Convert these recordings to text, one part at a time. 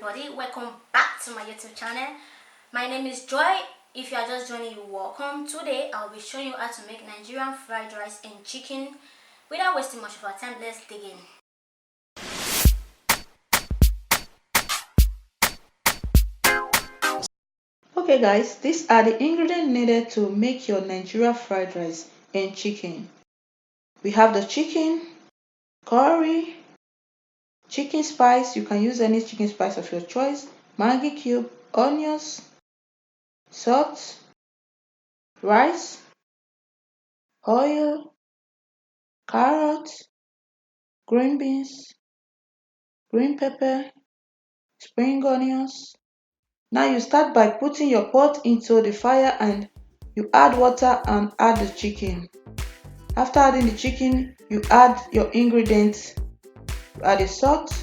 everybody, welcome back to my YouTube channel. My name is Joy. If you are just joining, you welcome. Today I'll be showing you how to make Nigerian fried rice and chicken. Without wasting much of our time, let's dig in. Okay guys, these are the ingredients needed to make your Nigerian fried rice and chicken. We have the chicken, curry, chicken spice. You can use any chicken spice of your choice, Maggi cube, onions, salt, rice, oil, carrots, green beans, green pepper, spring onions. Now you start by putting your pot into the fire and you add water and add the chicken. After adding the chicken, you add your ingredients. You add the salt,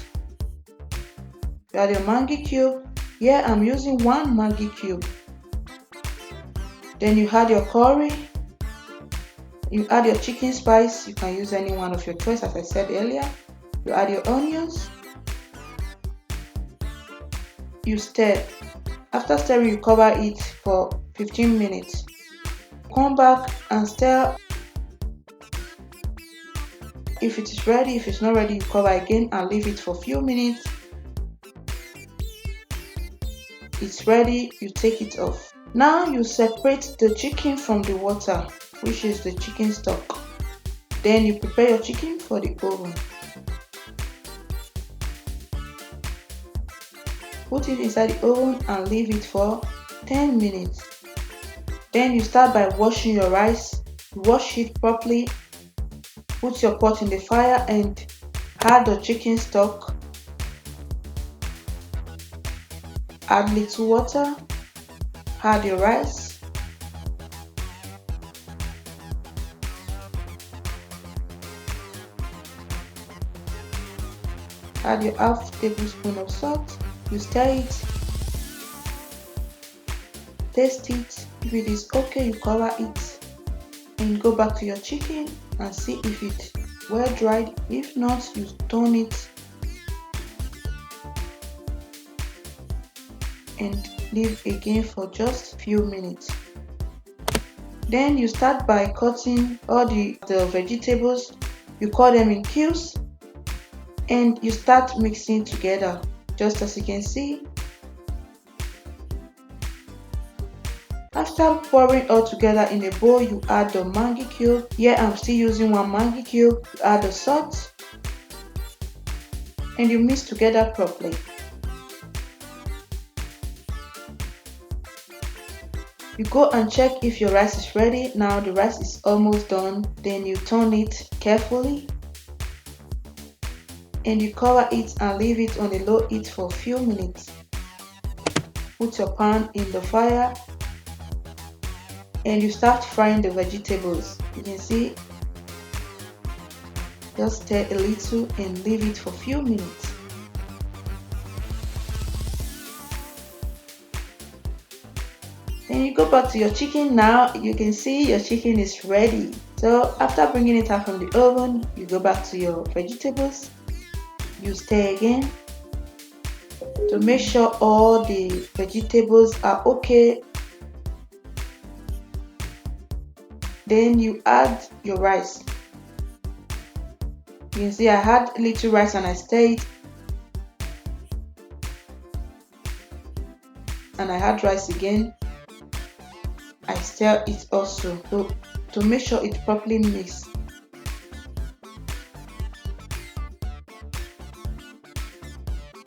you add your Maggi cube. Here I'm using 1 Maggi cube. Then you add your curry, you add your chicken spice. You can use any one of your choice, as I said earlier. You add your onions, you stir. After stirring, you cover it for 15 minutes. Come back and stir. If it is ready, if it's not ready, you cover again and leave it for a few minutes. It's ready, you take it off. Now you separate the chicken from the water, which is the chicken stock. Then you prepare your chicken for the oven. Put it inside the oven and leave it for 10 minutes. Then you start by washing your rice. Wash it properly. Put your pot in the fire and add the chicken stock. Add little water. Add your rice. Add your half tablespoon of salt. You stir it. Taste it. If it is okay, you cover it. And go back to your chicken and see if it's well dried. If not, you turn it and leave again for just a few minutes. Then you start by cutting all the vegetables. You cut them in cubes and you start mixing together, just as you can see. After pouring all together in a bowl, you add the Maggi cube. Here I'm still using 1 Maggi cube. You add the salt and you mix together properly. You go and check if your rice is ready. Now the rice is almost done. Then you turn it carefully and you cover it and leave it on a low heat for a few minutes. Put your pan in the fire and you start frying the vegetables. You can see, just stir a little and leave it for a few minutes. Then you go back to your chicken. Now you can see your chicken is ready. So after bringing it out from the oven, you go back to your vegetables. You stir again to make sure all the vegetables are okay. Then you add your rice. You can see I had a little rice and I stir it. And I add rice again. I stir it also to make sure it properly mixed.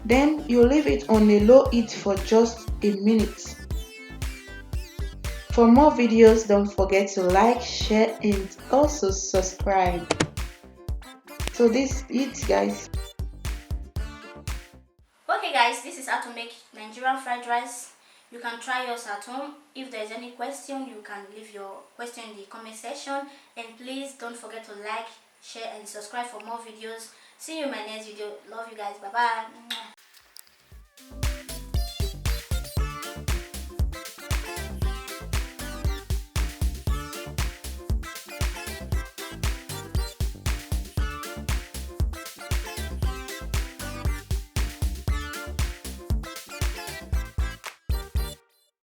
Then you leave it on a low heat for just a minute. For more videos, don't forget to like, share and also subscribe. So this is it, guys. Okay guys, this is how to make Nigerian fried rice. You can try yours at home. If there's any question, you can leave your question in the comment section. And please don't forget to like, share and subscribe for more videos. See you in my next video. Love you guys. Bye bye.